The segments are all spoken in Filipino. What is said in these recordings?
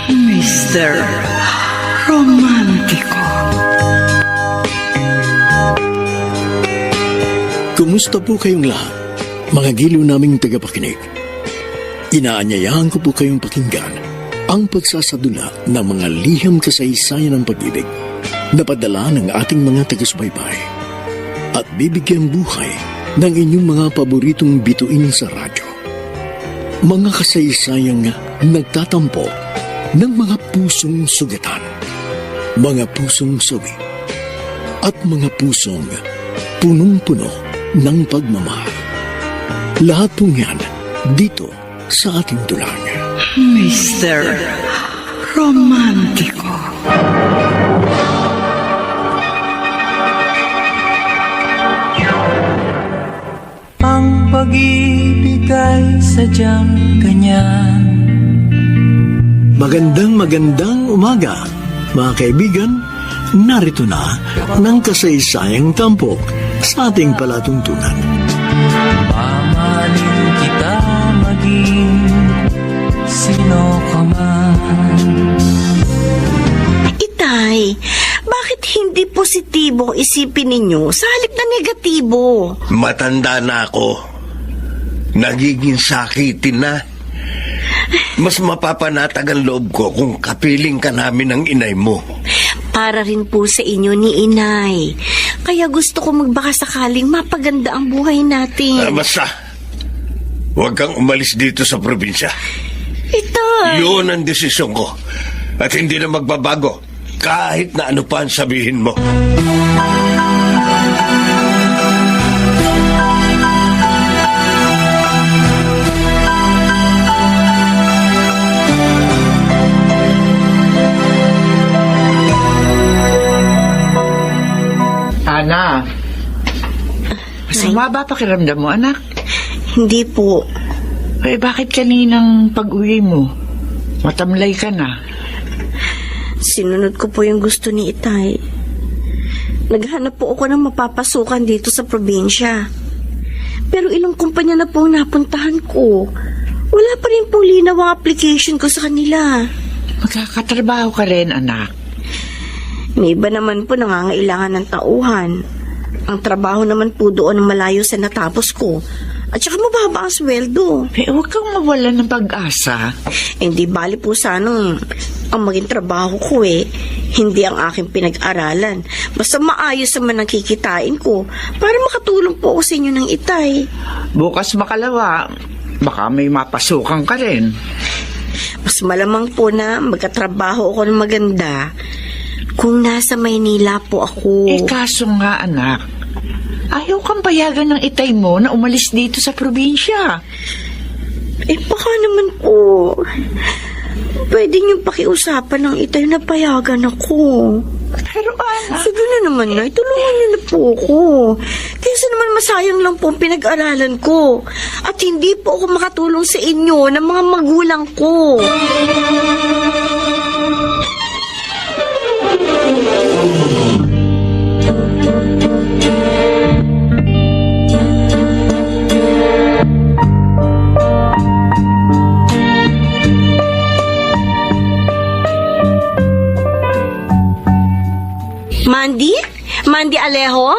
Mr. Romantiko. Kumusta po kayong lahat, mga giliw naming tagapakinig? Inaanyayahan ko po kayong pakinggan ang pagsasadula ng mga liham kasaysayan ng pag-ibig na padala ng ating mga taga-subaybay at bibigyan buhay ng inyong mga paboritong bituin sa radyo. Mga kasaysayang nagtatampo ng mga pusong sugatan, mga pusong sawi, at mga pusong punong-puno ng pagmamahal. Lahat pong yan dito sa ating dulang. Mr. Romantiko. Ang pag-ibig ay sadyang ganyan. Magandang umaga, mga kaibigan. Narito na ng kasaysayang tampok sa ating palatuntunan. Mamahalin kita maging sino ka man. Itay, bakit hindi positibo isipin ninyo sa halip na negatibo? Matanda na ako. Nagiging sakitin na. Mas mapapanatag ang loob ko kung kapiling ka namin ng inay mo. Para rin po sa inyo ni Inay. Kaya gusto ko magbaka sakaling mapaganda ang buhay natin. Basta, huwag kang umalis dito sa probinsya. Itay! Yun ang desisyon ko. At hindi na magbabago kahit na ano pa ang sabihin mo. Ana, masama ba pakiramdam mo, anak? Hindi po. Eh, bakit kaninang pag-uwi mo? Matamlay ka na. Sinunod ko po yung gusto ni Itay. Naghanap po ako ng mapapasukan dito sa probinsya. Pero ilang kumpanya na po ang napuntahan ko. Wala pa rin pong linaw ang application ko sa kanila. Magkakatrabaho ka rin, anak. May iba naman po nangangailangan ng tauhan. Ang trabaho naman po doon ang malayo sa natapos ko. At saka mababa ang sweldo. Eh, huwag kang mawalan ng pag-asa. Hindi bali po sanang ang maging trabaho ko hindi ang aking pinag-aralan. Basta maayos naman ang kikitain ko para makatulong po ako sa inyo ng Itay. Bukas makalawa, baka may mapasukan ka rin. Mas malamang po na magkatrabaho ako ng maganda kung nasa Maynila po ako. Eh, kaso nga, anak, ayaw kang payagan ng Itay mo na umalis dito sa probinsya. Eh, baka naman po. Pwede niyong pakiusapan ng Itay na payagan ako. Pero, anak, Sige na naman, Nay. Tulungan niyo na po ako. Kaysa naman masayang lang po ang pinag-aralan ko. At hindi po ako makatulong sa inyo ng mga magulang ko. Mandy Alejo?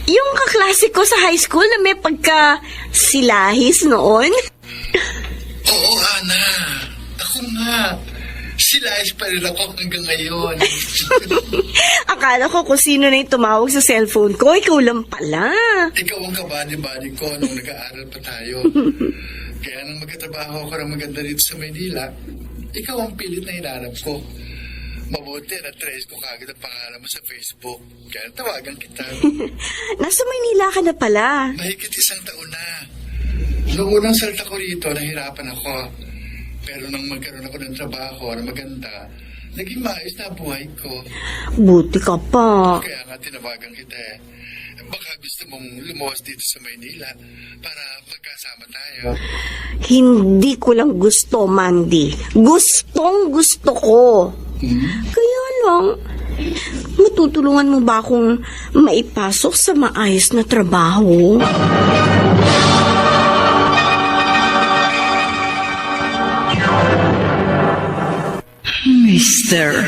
Yung kaklase ko sa high school na may pagka-silahis noon? Oo, Ana. Ako nga. Silahis pa rin ako hanggang ngayon. Akala ko kung sino na yung tumawag sa cellphone ko, ikaw lang pala. Ikaw ang kabady-bady ko nung nag-aaral pa tayo. Kaya nang magkatrabaho ko ng maganda dito sa Maynila, ikaw ang pilit na hinarap ko. Mabuti na trace ko kagad ang pangalan mo sa Facebook. Kaya tawagan kita. Nasa Maynila ka na pala. Mahigit 1 taon na. Noong unang salta ko rito, nahirapan ako. Pero nang magkaroon ako ng trabaho na maganda, naging maayos na buhay ko. Buti ka pa. Kaya nga tinawagan kita eh. Baka gusto mong lumuwas dito sa Maynila para magkasama tayo. Hindi ko lang gusto, Mandy. Gustong gusto ko. Kaya lang, matutulungan mo ba akong maipasok sa maayos na trabaho? Mr.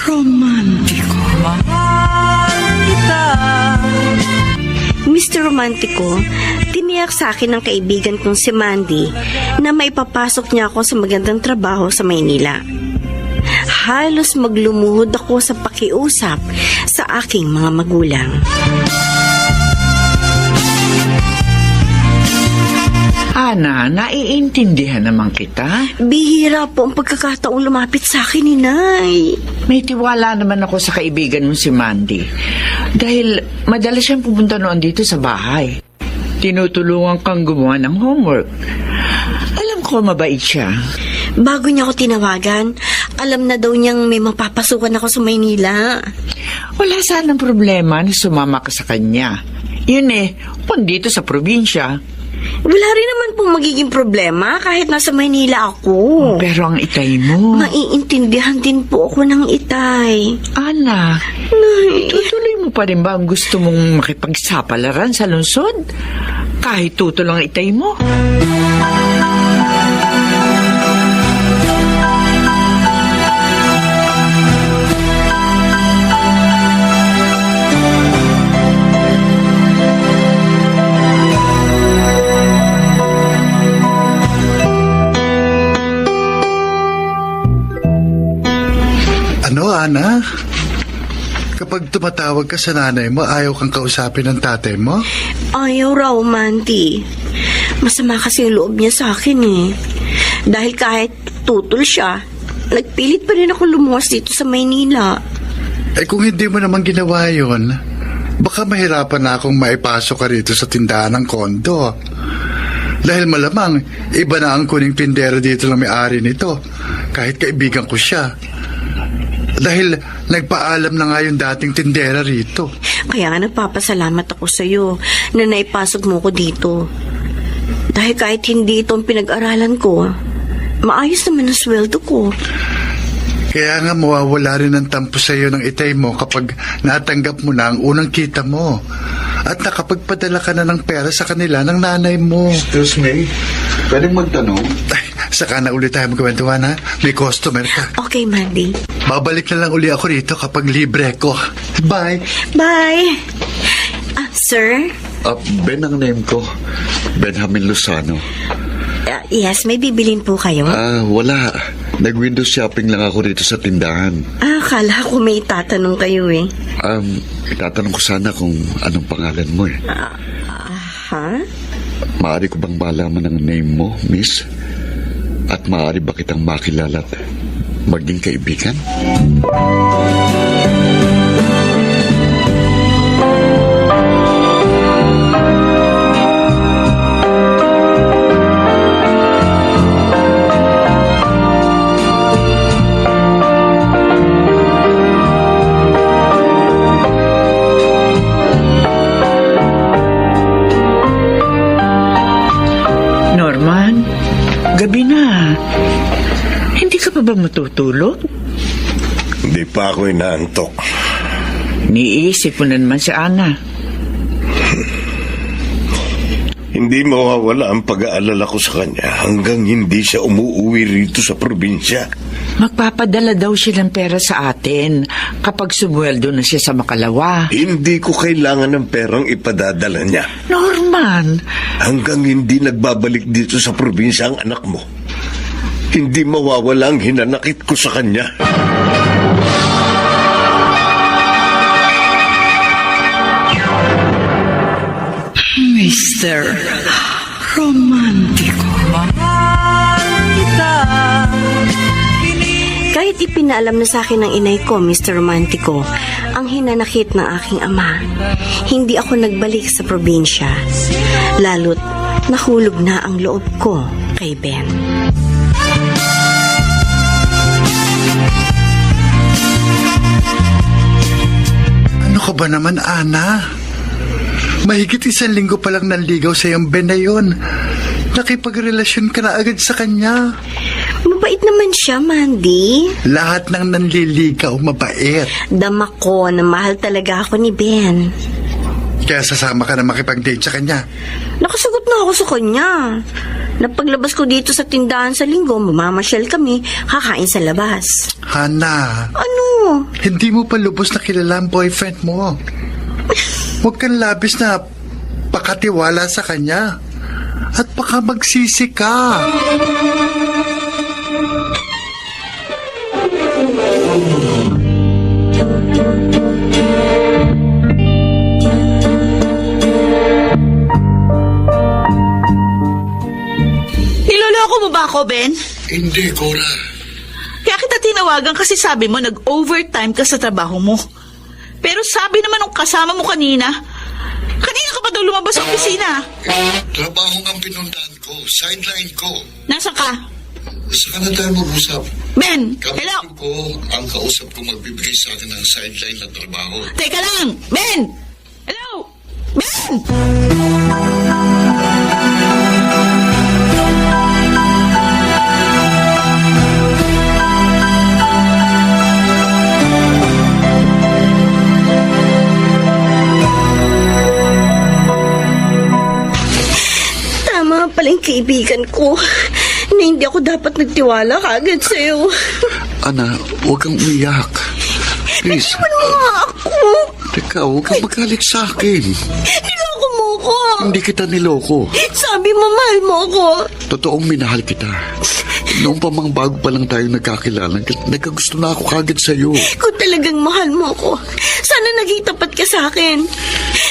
Romantico. Mahal kita. Mr. Romantico, tiniyak sa akin ng kaibigan kong si Mandy na maipapasok niya ako sa magandang trabaho sa Maynila. Halos maglumuhod ako sa pakiusap sa aking mga magulang. Ana, naiintindihan naman kita. Bihira po ang pagkakataong lumapit sa akin ni Nay. May tiwala naman ako sa kaibigan mo si Mandy. Dahil madalas siyang pupunta noon dito sa bahay. Tinutulungan kang gumawa ng homework. Alam ko mabait siya. Bago niya ako tinawagan, alam na daw niyang may mapapasukan ako sa Maynila. Wala sanang problema na sumama ka sa kanya. Yun kung dito sa probinsya. Wala rin naman pong magiging problema kahit nasa Maynila ako. Pero ang itay mo... Maiintindihan din po ako ng itay. Ana, Nay. tutuloy mo pa rin ba ang gusto mong makipagsapalaran sa lungsod? Kahit tutol ang itay mo? Ano, Ana? Kapag tumatawag ka sa nanay mo, ayaw kang kausapin ng tatay mo? Ayaw raw, Mandy. Masama kasi yung loob niya sa akin Dahil kahit tutol siya, nagpilit pa rin ako lumuwas dito sa Maynila. Eh kung hindi mo naman ginawa yun, baka mahirapan na akong maipasok ka rito sa tindahan ng kondo. Dahil malamang, iba na ang kuning tindera dito ng may-ari nito, kahit kaibigan ko siya. Dahil nagpaalam na nga yung dating tindera rito. Kaya nga nagpapasalamat ako sa iyo na naipasok mo ko dito. Dahil kahit hindi itong pinag-aralan ko, maayos naman ang sweldo ko. Kaya nga mawawala rin ang tampo sa iyo ng itay mo kapag natanggap mo na ang unang kita mo. At nakapagpadala ka na ng pera sa kanila ng nanay mo. Excuse me, pwedeng magtanong? Ay, saka na ulit tayo magkwentuhan, ha? May customer ka. Okay, Mandy. Babalik na lang uli ako rito kapag libre ko. Bye! Bye! Sir? Ben ang name ko. Benjamin Lozano. Yes, may bibilin po kayo? Wala. Nag-window shopping lang ako rito sa tindahan. Akala ko may itatanong kayo Itatanong ko sana kung anong pangalan mo Ha? Maaari ko bang malaman ang name mo, miss? At maaari ba kitang makilala at maging kaibigan? Norman, gabi na. Hindi ka pa ba matutulog? Hindi pa ako inaantok. Niisip mo na naman si Ana. Hindi mawawala ang pag-aalala ko sa kanya hanggang hindi siya umuwi rito sa probinsya. Magpapadala daw siya ng pera sa atin kapag sumweldo na siya sa Makalawa. Hindi ko kailangan ng perang ipadadala niya. Norman! Hanggang hindi nagbabalik dito sa probinsya ang anak mo, hindi mawawala ang hinanakit ko sa kanya. Mr. Romantico. Mahal kita. Kahit ipinaalam na sa akin ng inay ko, Mr. Romantico, ang hinanakit ng aking ama, hindi ako nagbalik sa probinsya. Lalo't nahulog na ang loob ko kay Ben. Ano ka ba naman, Ana? Mahigit 1 linggo pa lang nanligaw sa iyong Ben na yun. Nakipagrelasyon ka na agad sa kanya. Mabait naman siya, Mandy. Lahat ng nanliligaw mabait. Dama ko na mahal talaga ako ni Ben. Kaya sasama ka na makipag-date sa kanya. Nakasagot na ako sa kanya. Napaglabas ko dito sa tindahan sa linggo, mamamasyal kami, kakain sa labas. Hana, Ano? hindi mo pa lubos na kilala ang boyfriend mo. Huwag kang labis na pakatiwala sa kanya. At baka magsisi ka. Niloloko mo ba ako, Ben? Hindi, Cora. Kaya kita tinawagan kasi sabi mo nag-overtime ka sa trabaho mo. Pero sabi naman ng kasama mo kanina ka pa daw lumabas sa opisina. Trabaho ang pinuntahan ko. Sideline ko. Nasaan ka? Saan na tayo mag-usap? Ben, hello? Kamutin ko ang kausap ko magbibigay sa akin ng sideline na trabaho. Teka lang, Ben! Hello? Ben! Tama pala yung kaibigan ko na hindi ako dapat nagtiwala kagad sa'yo. Ana, huwag kang umiyak. Please. Mga ako. Teka, huwag kang magalit sa akin. Niloko mo ko. Hindi kita niloko. Sabi mo, mahal mo ako. Totoong minahal kita. Noong pa mga bago pa lang tayo nagkakilala, nagkagusto na ako kagad sa'yo. Kung talagang mahal mo ako, sana naging tapat ka sa akin.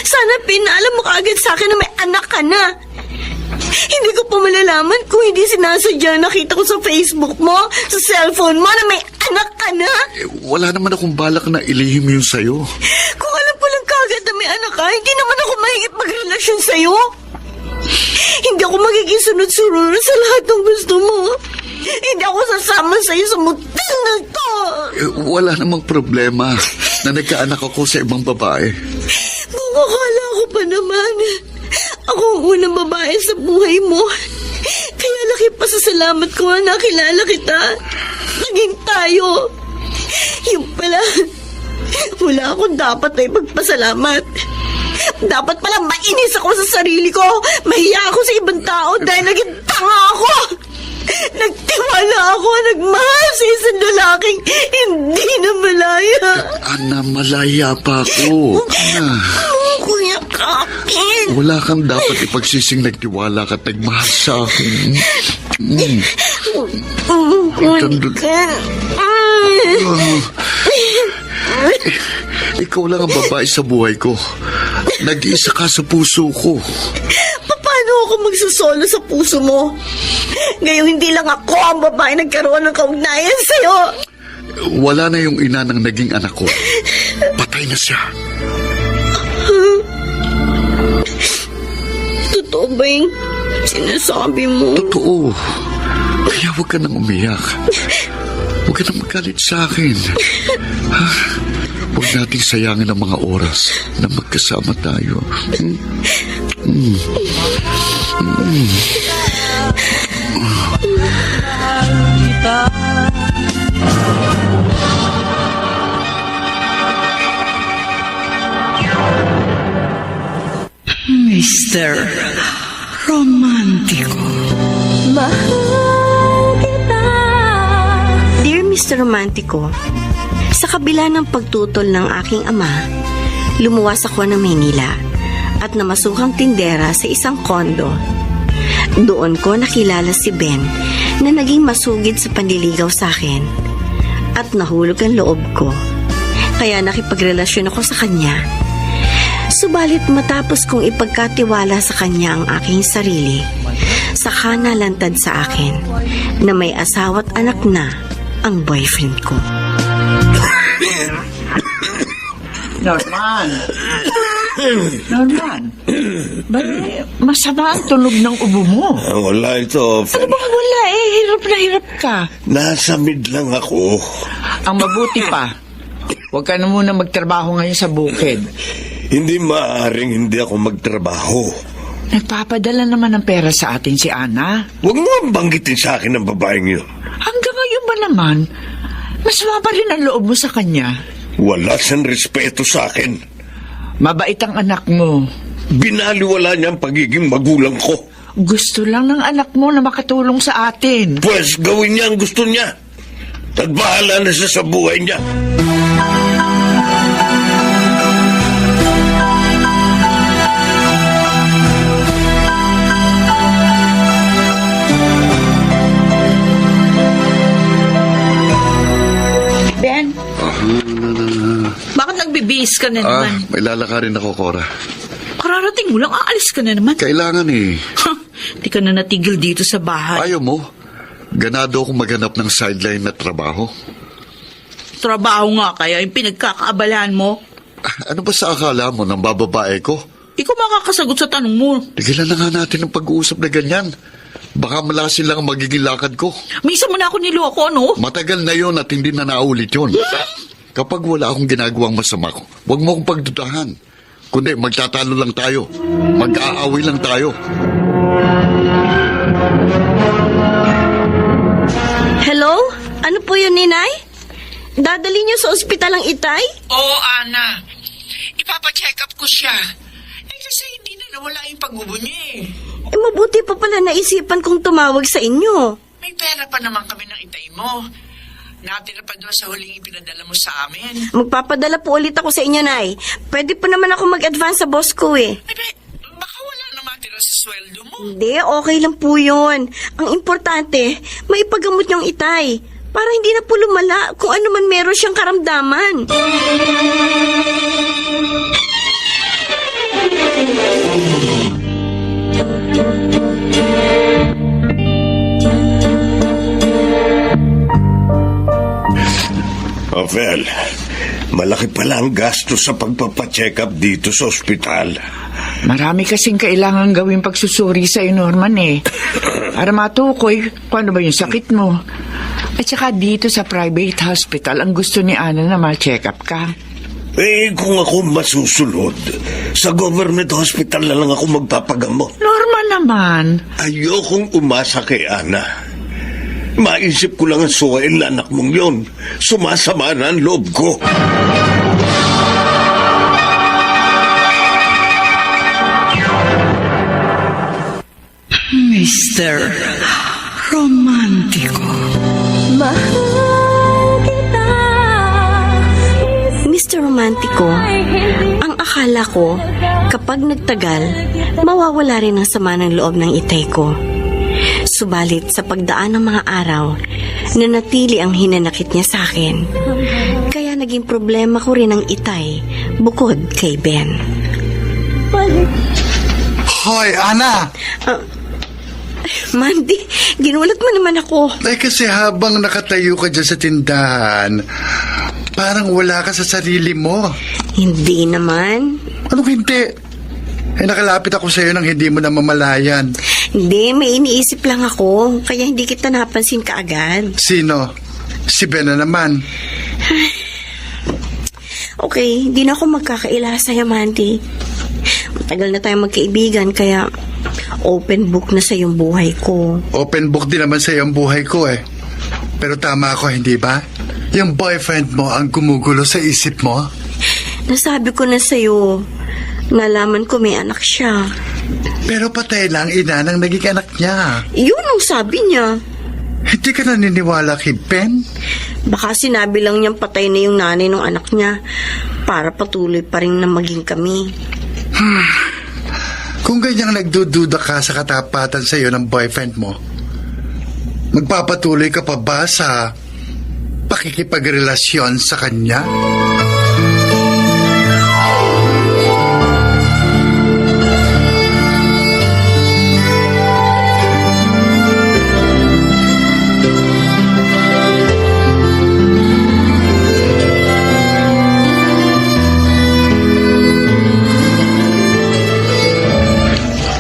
Sana pinaalam mo kaagad sa akin na may anak ka na. Hindi ko pa malalaman kung hindi sinasadya nakita ko sa Facebook mo, sa cellphone mo na may anak ka na. Wala naman akong balak na ilihim yun sa'yo. Kung alam ko lang kaagad na may anak ka, hindi naman ako mahigit magrelasyon sa'yo. Hindi ako magiging sunod-sunod sa lahat ng gusto mo. Hindi ako sasama sa'yo sa motel na to. Wala namang problema na nagkaanak ako sa ibang babae. Kung akala ko pa naman, ako ang unang babae sa buhay mo. Kaya laki pa sa salamat ko na nakilala kita. Naging tayo. Yung pala, wala akong dapat na ipagpasalamat. Dapat pala mainis ako sa sarili ko. Mahiya ako sa ibang tao dahil naging tanga ako. Nagtiwala ako, nagmahal sa isang lalaking hindi na malaya. Ana, malaya pa ako. Ana, Kuya Kapin. wala kang dapat ipagsising nagtiwala ka at nagmahal sa akin. Ikaw lang ang babae sa buhay ko. Nag-iisa ka sa puso ko. Paano ako magsusolo sa puso mo? Ngayon hindi lang ako ang babae nagkaroon ng kaugnayan sa'yo. Wala na yung ina ng naging anak ko. Patay na siya. Totoo ba yung sinasabi mo? Totoo. Kaya huwag ka nang umiyak. Huwag ka nang magalit sa akin. Ha? Huwag nating sayangin ang mga oras na magkasama tayo. Mr. Romantico. Dear Mr. Romantico, sa kabila ng pagtutol ng aking ama, lumuwas ako ng Maynila at namasukhang tindera sa isang kondo. Doon ko nakilala si Ben na naging masugid sa panliligaw sa akin at nahulog ang loob ko. Kaya nakipagrelasyon ako sa kanya. Subalit matapos kong ipagkatiwala sa kanya ang aking sarili, saka nalantad sa akin na may asawa't anak na ang boyfriend ko. Norman. Norman. Bali, masama ang tunog ng ubo mo. Wala ito, Ano bang wala eh? Hirap na hirap ka. Nasa mid lang ako. Ang mabuti pa, huwag ka na muna magtrabaho ngayon sa bukid. Hindi maaaring hindi ako magtrabaho. Nagpapadala naman ng pera sa atin si Ana. Huwag mo ang banggitin sa akin ng babaeng yun. Hanggang ngayon ba naman, masama pa rin ang loob mo sa kanya. Wala siyang respeto sa akin. Mabait ang anak mo. Binaliwala niya ang pagiging magulang ko. Gusto lang ng anak mo na makatulong sa atin. Pwes, gawin niya ang gusto niya. At bahala na siya sa buhay niya. Ben, bakit nagbibihis ka na naman? May lalakarin ako, Cora. Kararating mo lang, aalis ka na naman. Kailangan eh. Di ka na natigil dito sa bahay. Ayaw mo? Ganado akong maghanap ng sideline na trabaho. Trabaho nga kaya yung pinagkakaabalahan mo. Ano ba sa akala mo ng bababae ko? Ikaw makakasagot sa tanong mo. Tigilan na nga natin ang pag-uusap na ganyan. Baka malasin lang ang magiging lakad ko. Minsan mo na ako niloko, no? Matagal na yon at hindi na naulit yon. Kapag wala akong ginagawang masama ko, huwag mo akong pagdudahan. Kundi magtatalo lang tayo. Mag-aaway lang tayo. Hello? Ano po yun, Ninay? Dadali niyo sa ospital ang Itay? Oo, Ana. Ipapacheck up ko siya. Kasi hindi na nawala yung paggubo niya eh. Mabuti pa pala naisipan kong tumawag sa inyo. May pera pa naman kami ng itay mo. Natira pa doon sa huling ipinadala mo sa amin. Magpapadala po ulit ako sa inyo, Nay. Pwede pa naman ako mag-advance sa boss ko eh. Ay, baka wala na matira sa sweldo mo. Hindi, okay lang po yun. Ang importante, maipagamot niyong Itay. Para hindi na po lumala kung ano man meron siyang karamdaman. Well, malaki pala ang gastos sa pagpapacheck up dito sa ospital. Marami kasing kailangan gawing pagsusuri sa Norman eh. Para matukoy kung ano ba yung sakit mo. At saka dito sa private hospital, ang gusto ni Ana na ma-check up ka. Eh, kung ako masusunod, sa government hospital na lang ako magpapagamot. Normal naman. Ayokong umasa kay Ana. Maisip ko lang ang suwain na anak mong yon. Sumasama na ang loob ko. Mr. Romantico. Mr. Romantico, ang akala ko, kapag nagtagal, mawawala rin ang sama ng loob ng Itay ko. Subalit sa pagdaan ng mga araw, nanatili ang hinanakit niya sa akin. Kaya naging problema ko rin ang Itay, bukod kay Ben. Hoy, Ana! Mandy, ginulat mo naman ako. Ay kasi habang nakatayo ka dyan sa tindahan, parang wala ka sa sarili mo. Hindi naman. Anong hindi? Nakalapit ako sa'yo nang hindi mo na mamalayan. Hindi, may iniisip lang ako, kaya hindi kita napansin kaagad. Sino? Si Ben na naman. Okay, hindi na ako magkakaila sa'yo, Mandy. Matagal na tayong magkaibigan, kaya open book na sa yung buhay ko. Open book din naman sa'yo ang buhay ko eh. Pero tama ako, hindi ba? Yung boyfriend mo ang gumugulo sa isip mo. Nasabi ko na sa'yo, nalaman ko may anak siya. Pero patay lang ina ng naging anak niya. Yun ang sabi niya. Hindi ka naniniwala kay Ben? Baka sinabi lang niyang patay na yung nanay ng anak niya para patuloy pa rin na maging kami. Kung ganyang nagdududa ka sa katapatan sa iyo ng boyfriend mo, magpapatuloy ka pa ba sa pakikipagrelasyon sa kanya?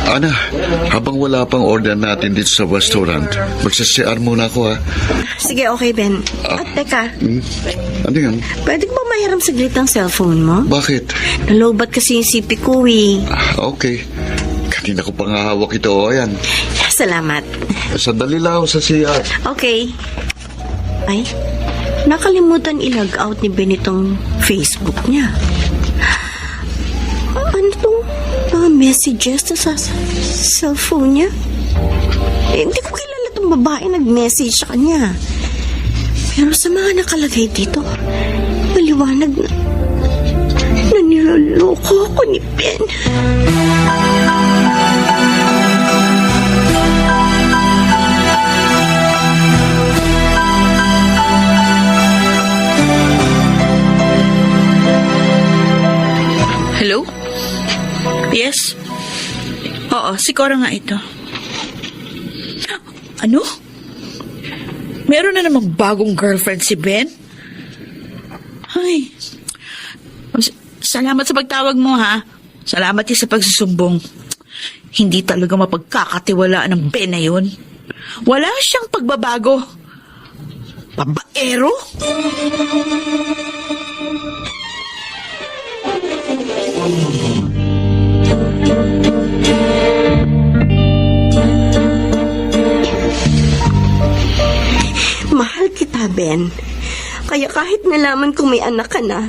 Ana, habang wala pang order natin dito sa restaurant, magsasiar muna ako ha. Sige, okay, Ben. At teka, Ano yan? pwede ba mahiram saglit ang cellphone mo? Bakit? Nalobat kasi yung sipi ko eh. Okay. Kanina ko pang hawak ito. O yan. Salamat. Sandali lang ako sa CR. Okay. Ay, nakalimutan i-log out ni Ben itong Facebook niya. Ano tong messages sa cellphone niya. Hindi ko kilala itong babae nag-message sa kanya. Pero sa mga nakalagay dito, maliwanag na niloloko ako ni Ben. Hello? Yes? Oo, si Cora nga ito. Ano? Meron na namang bagong girlfriend si Ben? Ay. Salamat sa pagtawag mo, ha? Salamat din sa pagsusumbong. Hindi talaga mapagkakatiwalaan ng Ben na yun. Wala siyang pagbabago. Babaero? Mahal kita, Ben. Kaya kahit nalaman kong may anak ka na,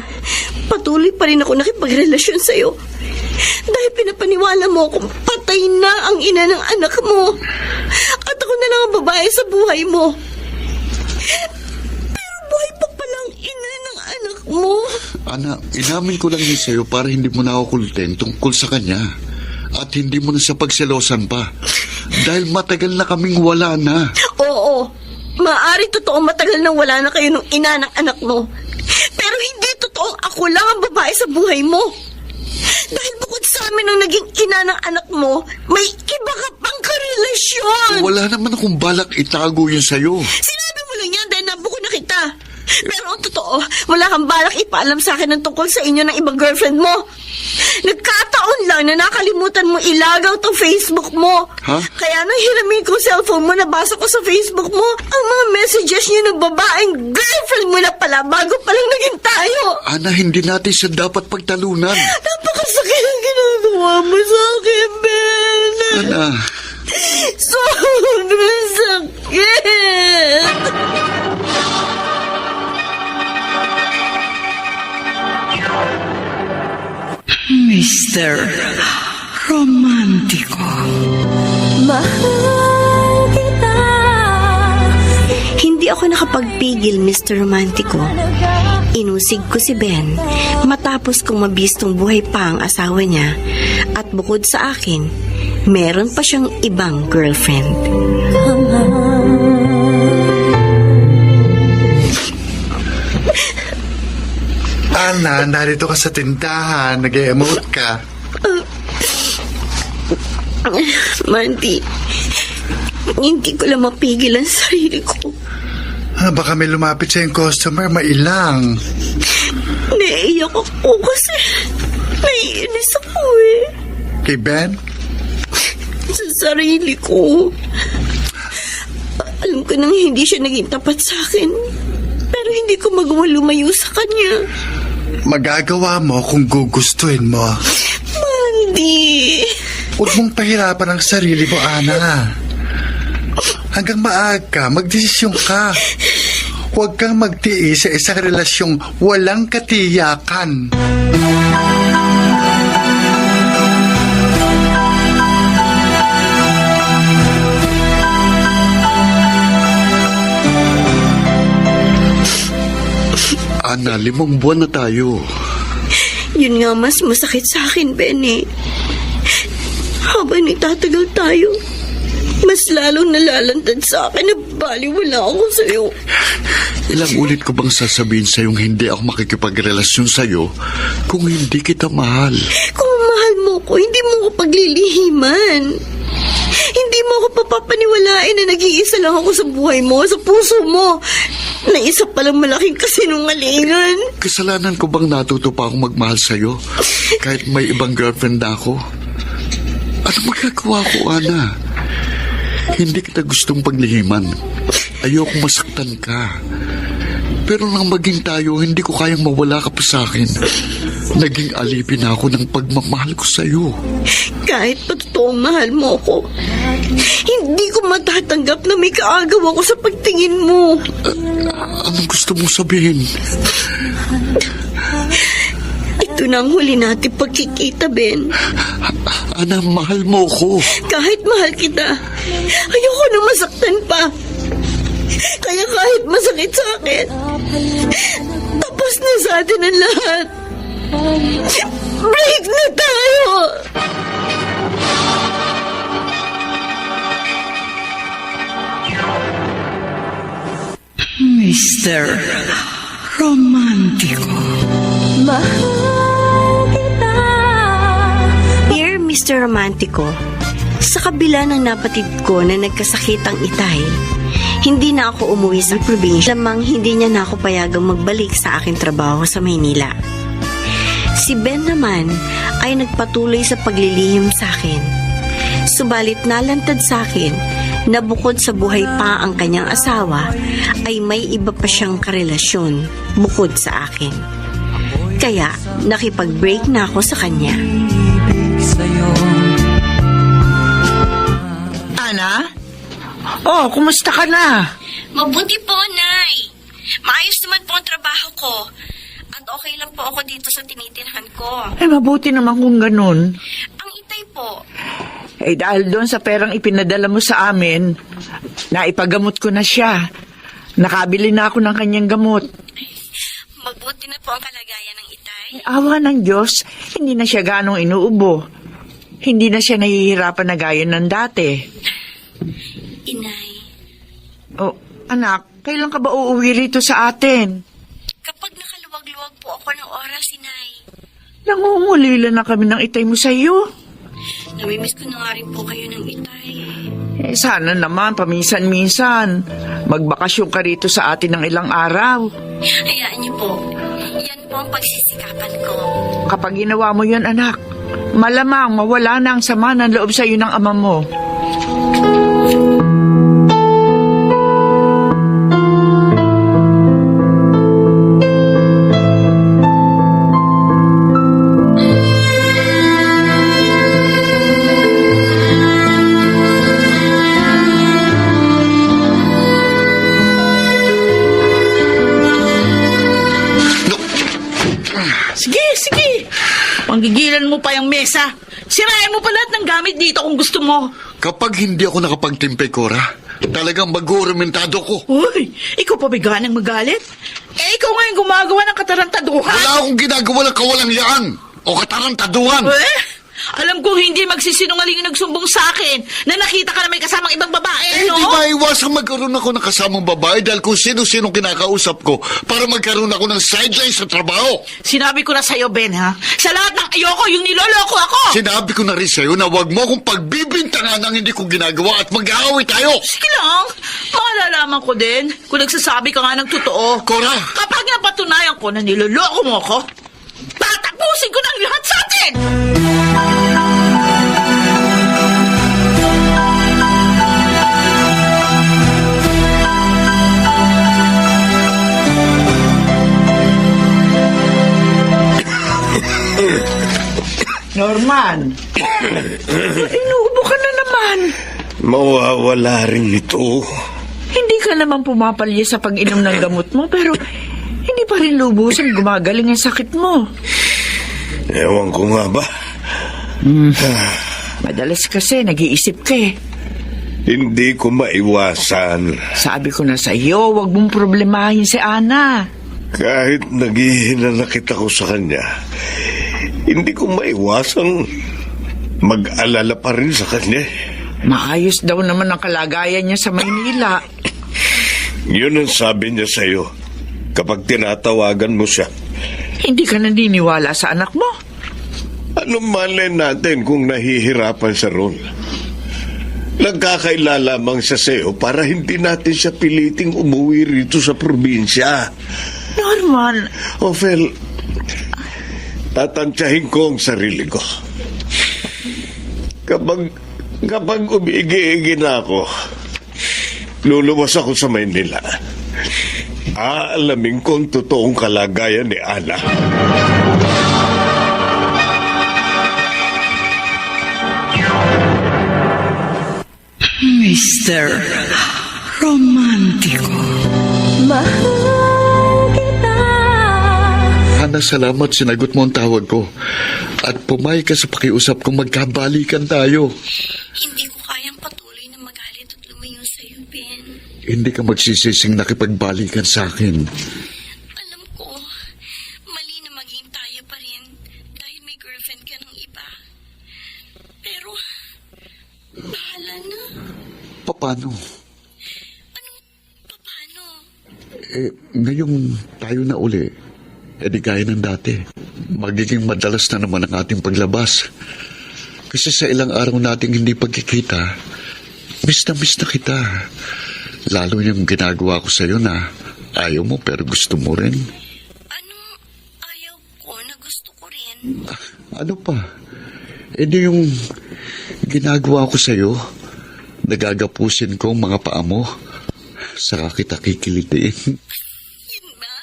patuloy pa rin ako nakipagrelasyon sa'yo. Dahil pinapaniwala mo akong patay na ang ina ng anak mo. At ako na lang ang babae sa buhay mo. Pero buhay pa palang ina ng anak mo. Ana, inamin ko lang yun sa'yo para hindi mo na ako kulten tungkol sa kanya. At hindi mo na siya pagselosan pa. Dahil matagal na kaming wala na. Oo, maaari totoo matagal nang wala na kayo nung ina ng anak mo. Pero hindi totoong ako lang ang babae sa buhay mo. Dahil bukod sa amin nung naging ina ng anak mo, may iba ka pang karelasyon. Wala naman akong balak itago yun sa'yo. Sinabi mo lang yan dahil nabuko na kita. Pero ang totoo, wala kang balak ipaalam sa akin ng tungkol sa inyo ng ibang girlfriend mo. Nagkataon lang na nakalimutan mo ilagaw tong Facebook mo. Ha? Kaya nang hiramin ko cellphone mo, nabasa ko sa Facebook mo ang mga messages niyo ng babaeng girlfriend mo na pala bago palang naging tayo. Ana, hindi natin siya dapat pagtalunan. Napakasakit ang ginagawa mo sa akin, Ben. Ana, Sobrang sakit. Mr. Romantico. Mahal kita. Hindi ako nakapagpigil, Mr. Romantico. Inusig ko si Ben matapos kong mabistong buhay pa ang asawa niya. At bukod sa akin, meron pa siyang ibang girlfriend. Ana, narito ka sa tindahan, nag-emote ka. Mandy, hindi ko lang mapigil ang sarili ko. Baka may lumapit sa yung customer, mailang. Naiiyak ako kasi naiinis ako eh. Kay Ben? Sa sarili ko. Alam ko nang hindi siya naging tapat sa akin. Pero hindi ko magawa lumayo sa kanya. Magagawa mo kung gugustuhin mo. Mandy. Huwag mong pahirapan ang sarili mo, Ana. Hanggang maaga, magdesisyon ka. Huwag kang magtiis sa isang relasyong walang katiyakan. Ana, 5 buwan na tayo. Yun nga mas masakit sa akin, Benny. Habang itatagal tayo, mas lalong nalalantad sa akin na baliwala ako sa'yo. Ilang ulit ko bang sasabihin sa'yong hindi ako makikipagrelasyon sa'yo kung hindi kita mahal? Kung mahal mo ko, hindi mo ko paglilihiman. Hindi mo ako papapaniwalain na nag-iisa lang ako sa buhay mo, sa puso mo. Na isa palang malaking kasinungalingan. Kasalanan ko bang natuto pa akong magmahal sa'yo kahit may ibang girlfriend na ako? Ano magagawa ko, Ana? Hindi kita gustong paglihiman. Ayoko masaktan ka. Pero nang maging tayo, hindi ko kayang mawala ka pa sa akin. Naging alipin ako ng pagmamahal ko sa'yo. Kahit pa totoong mahal mo ko, hindi ko matatanggap na may kaagaw ako sa pagtingin mo. Anong gusto mong sabihin? Ito na ang huli natin pagkikita, Ben. Ana, mahal mo ko. Kahit mahal kita, ayoko nang masaktan pa. Kaya kahit masakit sa akin, tapos na sa atin ang lahat. Break na tayo! Mr. Romantico. Dear Mr. Romantico, sa kabila ng napatid ko na nagkasakit ang Itay, hindi na ako umuwi sa probinsya. Lamang hindi niya na ako payagang magbalik sa aking trabaho sa Maynila. Si Ben naman ay nagpatuloy sa paglilihim sa akin. Subalit nalantad sa akin na bukod sa buhay pa ang kanyang asawa, ay may iba pa siyang karelasyon bukod sa akin. Kaya nakipag-break na ako sa kanya. Ana? Oh, kumusta ka na? Mabuti po, Nay. Maayos naman po ang trabaho ko. At okay lang po ako dito sa tinitirhan ko. Eh, mabuti naman kung ganun. Ang Itay po, Eh, dahil doon sa perang ipinadala mo sa amin, naipagamot ko na siya. Nakabili na ako ng kanyang gamot. mabuti na po ang kalagayan ng Itay. Awa ng Diyos, hindi na siya ganong inuubo. Hindi na siya nahihirapan na gaya ng dati. Inay, Oh, anak, kailan ka ba uuwi rito sa atin? kapag nakaluwag-luwag po ako ng oras, Inay, Nangungulila na kami ng Itay mo sa iyo. namimiss ko na nga rin po kayo ng Itay. Eh, sana naman, paminsan-minsan, magbakasyon ka rito sa atin ng ilang araw. Hayaan niyo po, yan po ang pagsisikapan ko. Kapag ginawa mo yun, anak, malamang mawala na ang sama ng loob sa iyo ng ama mo. Sige. Panggigilan mo pa yung mesa. Sirayan mo pa lahat ng gamit dito kung gusto mo. Kapag hindi ako nakapagtimpe, Cora, talagang mag-uuramentado ko. Uy, ikaw pa biganang magalit? Eh, ikaw ngayon gumagawa ng katarantaduhan. Wala akong ginagawa ng kawalang-yaan o katarantaduhan. Alam kong hindi magsisinungaling yung nagsumbong sa akin na nakita ka na may kasamang ibang babae, Eh, no? di ba iwasang magkaroon ako ng kasamang babae dahil kung sino-sino kinakausap ko para magkaroon ako ng sideline sa trabaho. Sinabi ko na sa'yo, Ben, ha? Sa lahat ng ayoko, yung niloloko ako! Sinabi ko na rin sa'yo na huwag mo akong pagbibintangan ng hindi ko ginagawa at mag-aaway tayo. Sige lang, malalaman ko din kung nagsasabi ka nga ng totoo. Cora! Kapag napatunayan ko na niloloko mo ako, tatapusin ko ng lahat sa atin! Norman, inuubo ka na naman. Mawawala rin ito. Hindi ka naman pumapalya sa pag-inom ng gamot mo, pero hindi pa rin lubusan gumagaling ang sakit mo. Ewan ko nga ba. Madalas kasi nag-iisip ka eh. Hindi ko maiwasan. Sabi ko na sa iyo, huwag mong problemahin si Ana. Kahit naghihinanakit ako sa kanya, hindi ko maiwasang mag-alala pa rin sa kanya. Maayos daw naman ang kalagayan niya sa Maynila. Yun ang sabi niya sa'yo kapag tinatawagan mo siya. Hindi ka naniniwala sa anak mo. Ano malay natin kung nahihirapan siya ron? Nagkakaila lamang siya sa'yo para hindi natin siya piliting umuwi rito sa probinsya. Norman, Ophel, tatantyahin ko ang sarili ko. Kapag umigi-igi na ako, luluwas ako sa Maynila. Aalamin ko ang totoong kalagayan ni Ana. Mr. Romantico. Ana, salamat sinagot mo ang tawag ko. At pumayag ka sa pakiusap kung magkabalikan tayo. Hindi ko kayang patuloy na magalit at lumayo sa'yo, Ben. Hindi ka magsisising nakipagbalikan sa akin. Alam ko, mali na maging tayo pa rin dahil may girlfriend ka ng iba. Pero, bahala na. Paano? Paano? Ngayong tayo na uli, di gaya ng dati. Magiging madalas na naman ang ating paglabas. Kasi sa ilang araw nating hindi pagkikita, miss na kita. Lalo yung ginagawa ko sa'yo na ayaw mo pero gusto mo rin. Anong ayaw ko na gusto ko rin? Ano pa? Di yung ginagawa ko sa'yo, nagagapusin ko ang mga paa mo. Saka kita kikilitiin. Yun ba?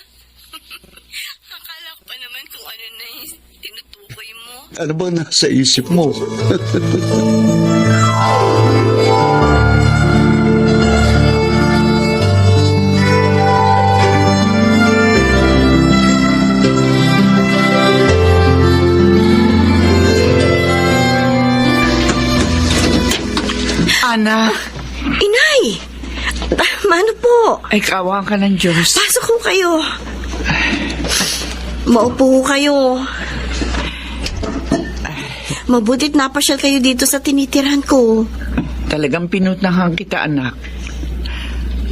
Akala ko pa naman kung ano na yung tinutukoy mo. Ano bang nasa isip mo? Ana, Inay! Mano po? ay kaawaan ka ng Diyos. Pasok ho kayo. Maupo ho kayo. Mabutit napasyal kayo dito sa tinitirahan ko. Talagang pinutnahan kita, anak.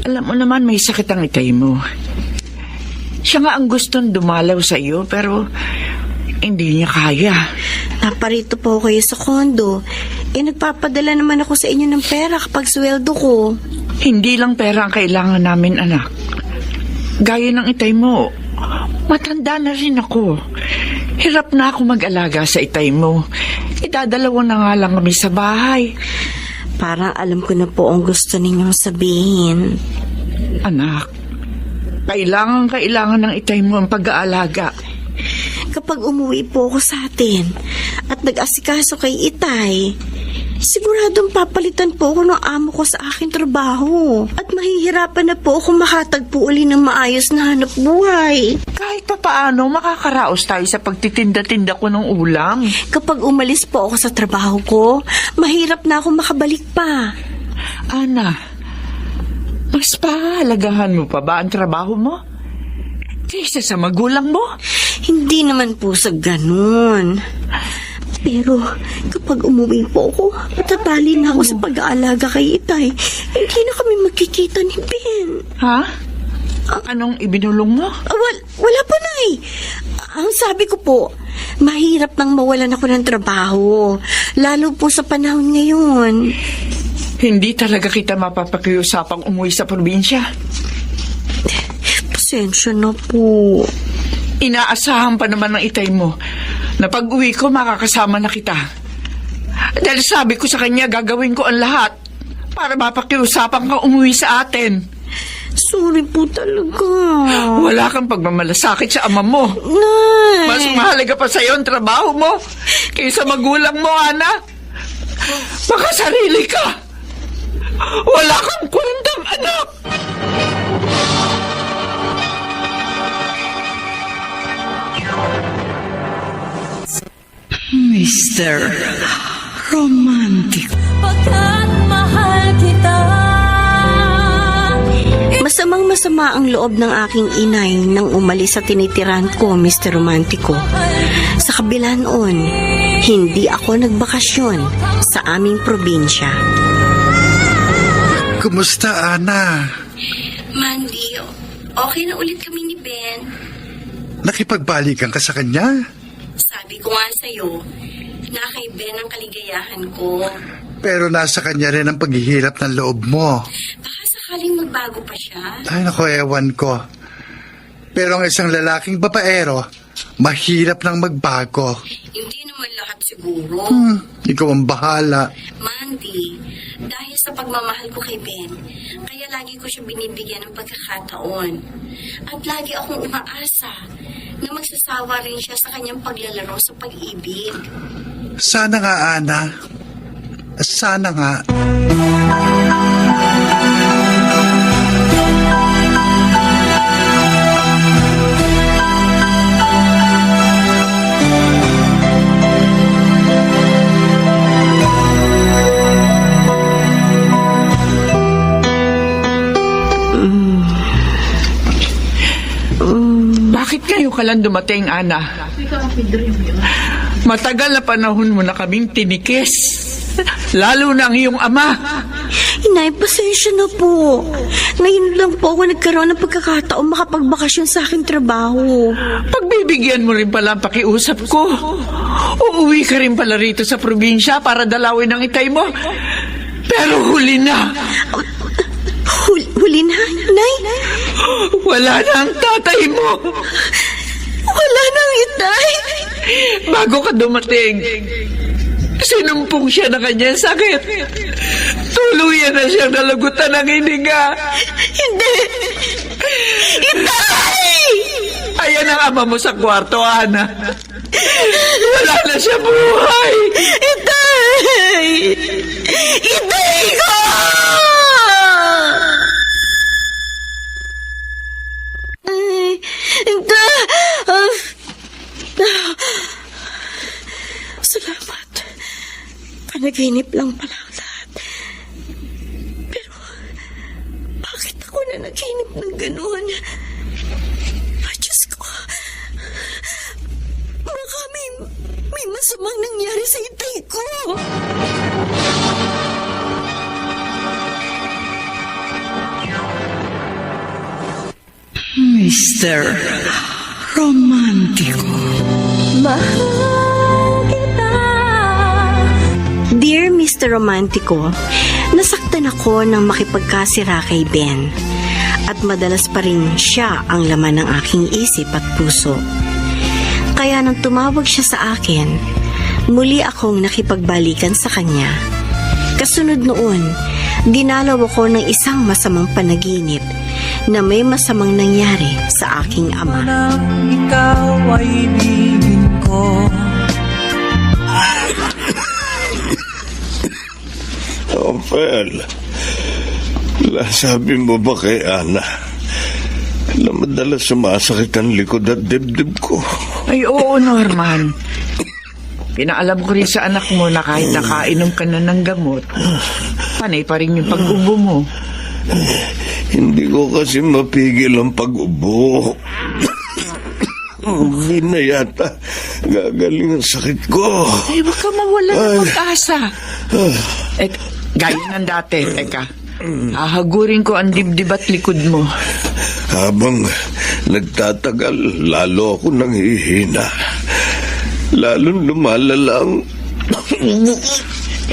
Alam mo naman may sakit ang itay mo. Siya nga ang gustong dumalaw sa iyo pero hindi niya kaya. Naparito po kayo sa kondo. Nagpapadala naman ako sa inyo ng pera kapag sweldo ko. Hindi lang pera ang kailangan namin, anak. Gaya ng itay mo, matanda na rin ako. Hirap na ako mag-alaga sa itay mo. Idadalawa na nga lang kami sa bahay. Parang alam ko na po ang gusto ninyong sabihin. Anak, kailangan ng itay mo ang pag-aalaga. Kapag umuwi po ako sa atin at nag-asikaso kay Itay, siguradong papalitan po ako ng amo ko sa aking trabaho at mahihirapan na po ako makatagpo uli ng maayos na hanap buhay. Kahit pa paano, makakaraos tayo sa pagtitinda-tinda ko ng ulam. Kapag umalis po ako sa trabaho ko, mahirap na ako makabalik pa. Ana, mas pahalagahan mo pa ba ang trabaho mo? Kaysa sa magulang mo? Hindi naman po sa ganun. Pero kapag umuwi po ako, matatali na ako sa pag-aalaga kay Itay. Hindi na kami magkikita ni Ben. Ha? Anong ibinulong mo? Wala pa, Nay. Ang sabi ko po, mahirap nang mawalan ako ng trabaho. Lalo po sa panahon ngayon. Hindi talaga kita mapapakiusapang umuwi sa probinsya. Pasensya na po. Inaasahan pa naman ng itay mo na pag-uwi ko makakasama na kita. Dahil sabi ko sa kanya gagawin ko ang lahat para mapakiusapan kang umuwi sa atin. Sorry po talaga. Wala kang pagmamalasakit sa ama mo. Nay! Mas mahalaga pa sa'yo ang trabaho mo kaysa magulang mo, Ana. Makasarili ka. Wala kang kwentang anak. Mr. Romantic. Pagkat mahal kita. Masamang-masama ang loob ng aking inay nang umalis sa tinitirahan ko, Mr. Romantico. Sa kabila noon, hindi ako nagbakasyon sa aming probinsya. Kumusta, Ana? Mandy, okay na ulit kami ni Ben. Nakipagbalikan ka sa kanya? Sabi ko nga sa'yo, na kay Ben ang kaligayahan ko. Pero nasa kanya rin ang paghihirap ng loob mo. Baka sakaling magbago pa siya. Ay, naku, ewan ko. Pero ang isang lalaking babaero, mahirap nang magbago. Hindi naman lahat siguro. Ikaw ang bahala. Mandy, dahil sa pagmamahal ko kay Ben, kaya lagi ko siya binibigyan ng pagkakataon. At lagi akong umaasa na magsasawa rin siya sa kanyang paglalaro sa pag-ibig. Sana nga, Ana. Sana nga. ngayon ka lang dumating, Ana. Matagal na panahon mo na kaming tinikis. Lalo na ang iyong ama. Inay, pasensya na po. Ngayon lang po ako nagkaroon ng pagkakataon makapagbakasyon sa aking trabaho. Pagbibigyan mo rin pala ang pakiusap ko. Uuwi ka rin pala rito sa probinsya para dalawin ang itay mo. Pero huli na. Huli na, Nay? Wala na ang tatay mo. Wala nang itay. Bago ka dumating, sinumpong siya ng kanyang sakit. Tuluyan na siyang nalagutan ng hininga. Hindi. Itay! Ayan ang ama mo sa kwarto, Ana. Wala na siya buhay. Itay! Itay ko! Ay, salamat. Panaginip lang pala ang lahat. Pero, bakit ako na naginip ng gano'n? Ay, Diyos ko. Baka may masamang nangyari sa itay ko. Mr. Romantico. Mahal kita. Dear Mr. Romantico, nasaktan ako nang makipagkasira kay Ben. At madalas pa rin siya ang laman ng aking isip at puso. Kaya nang tumawag siya sa akin, muli akong nakipagbalikan sa kanya. Kasunod noon, dinalaw ako ng isang masamang panaginip na may masamang nangyari sa aking ama. Nang ikaw ay ibigin ko. Opel, sabi mo ba kay Ana na madalas sumasakit ang likod at dibdib ko? Ay, oo, Norman. Pinaalam ko rin sa anak mo na kahit nakainom ka na ng gamot, panay pa rin yung pag-ubo mo. Hindi ko kasi mapigil ang pag-ubo. Hindi na yata gagaling ang sakit ko. Ay, huwag ka mawala ng pag-asa. Gaya ng dati, teka. Hahagurin ko ang dibdib at likod mo. Habang nagtatagal, lalo ako nanghihina. Lalong lumalala ang...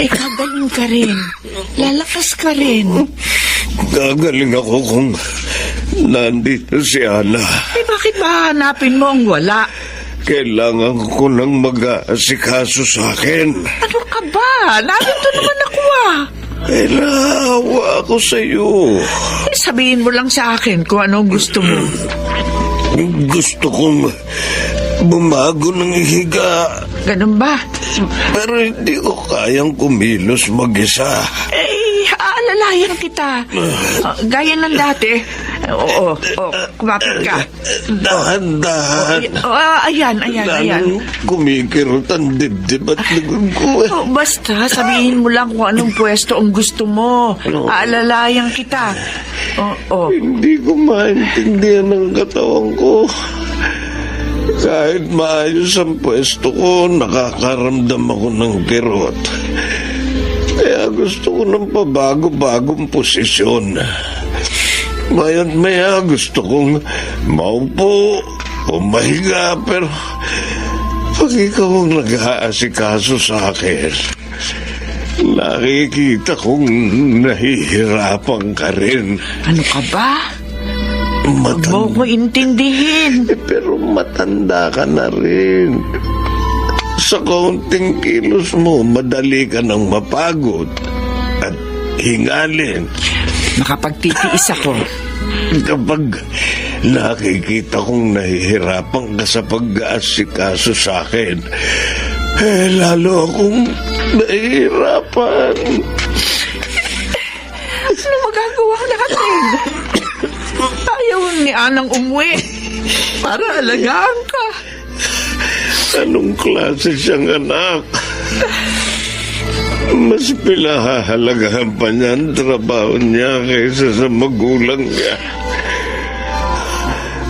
Gagaling ka rin. Lalakas ka rin. Gagaling ako kung nandito si Ana. Bakit ba hanapin mo ang wala? Kailangan ko nang mag-aasikaso sa akin. Ano ka ba? Narito naman ako Naawa ako sa iyo. Sabihin mo lang sa akin kung anong gusto mo. Gusto kong bumago ng higa. Ganun ba? Pero hindi ko kayang kumilos mag-isa. Aalalayan kita. Gaya ng dati. Oo, kumapit ka. Dahan-dahan. Ayan. Kumikirot ang dibdib at likod ko. Basta, sabihin mo lang kung anong pwesto ang gusto mo. Aalalayan kita. Hindi ko maintindihan ang katawan ko. Kahit maayos ang pwesto ko, nakakaramdam ako ng kirot. Kaya gusto ko ng pabago-bagong posisyon. Maya't maya gusto kong maupo o mahiga, pero pag ikaw ang nag-aasikaso sa akin, nakikita kong nahihirapan ka rin. Ano ka ba? Huwag mo ko intindihin. Pero matanda ka na rin. Sa kaunting kilos mo, madali ka nang mapagod at hingalin. Makapagtitiis ako. Kapag nakikita kong nahihirapan ka sa pag-aasikaso sa akin, lalo akong nahihirapan. Ano magagawa natin? Ayaw ni Anang umuwi para alagaan ka. Anong klase siyang anak? Mas pinahahalagahan pa niya ang trabaho niya kaysa sa magulang niya.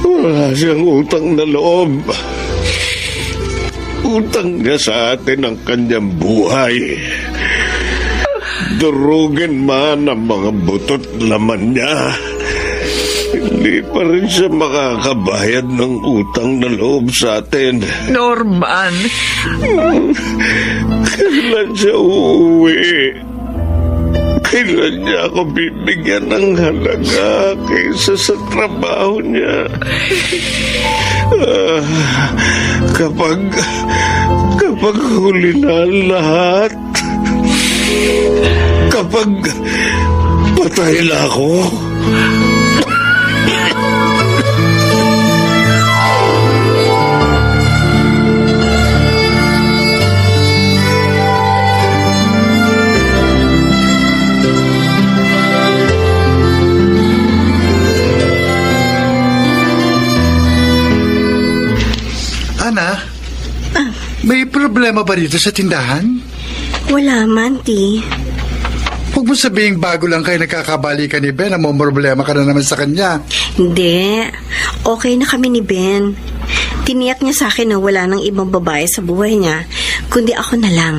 Wala siyang utang na loob. Utang niya sa atin ang kanyang buhay. Durugin man ang mga butot laman niya, hindi pa rin siya makakabayad ng utang na loob sa atin. Norman, Kailan siya uuwi? Kailan niya ako bibigyan ng halaga kaysa sa trabaho niya? Kapag huli na ang lahat, kapag patay na ako, Ana, may problema ba dito sa tindahan? Wala, Mandy. Huwag mo sabihing bago lang kayo nagkakabalikan ni Ben na may problema ka na naman sa kanya. Hindi. Okay na kami ni Ben. Tiniyak niya sa akin na wala nang ibang babae sa buhay niya, kundi ako na lang.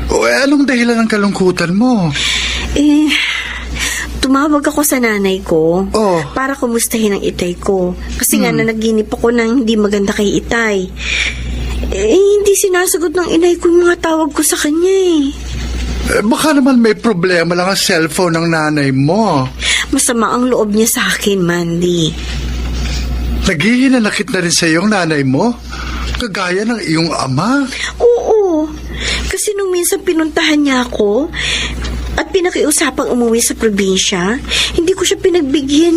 O anong dahilan ng kalungkutan mo? Tumawag ako sa nanay ko Oh. para kumustahin ang itay ko. Kasi nga nanaginip ako ng hindi maganda kay itay. Hindi sinasagot ng inay ko yung mga tawag ko sa kanya Baka naman may problema lang ang cellphone ng nanay mo. Masama ang loob niya sa akin, Mandy. Naghihinanakit na rin sa iyong nanay mo? Kagaya ng iyong ama? Oo. Kasi nung minsan pinuntahan niya ako at pinakiusapang umuwi sa probinsya, hindi ko siya pinagbigyan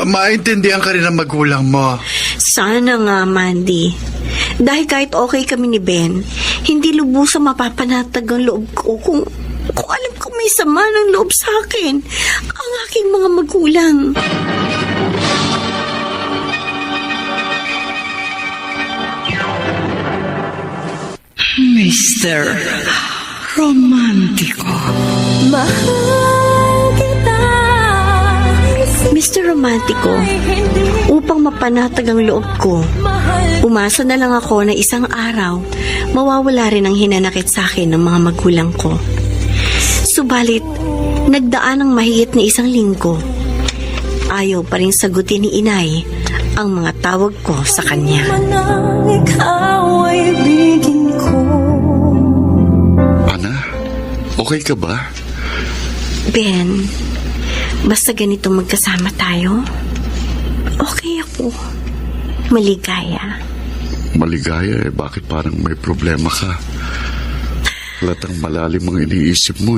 Maintindihan ka rin ang magulang mo. Sana nga, Mandy. Dahil kahit okay kami ni Ben, hindi lubusang mapapanatag ang loob ko kung alam ko may sama ng loob sa akin ang aking mga magulang. Mr. Romántico. Mahal kita. Mr. Romantico, upang mapanatag ang loob ko, umasa na lang ako na isang araw, mawawala rin ang hinanakit sa akin ng mga magulang ko. Subalit, nagdaan ng mahigit na isang linggo. Ayaw pa rin sagutin ni inay ang mga tawag ko sa kanya. Manang ikaw ay ibigin ko. Ana, okay ka ba? Ben, basta ganito magkasama tayo, okay ako. Maligaya. Maligaya bakit parang may problema ka? Halatang malalim ang iniisip mo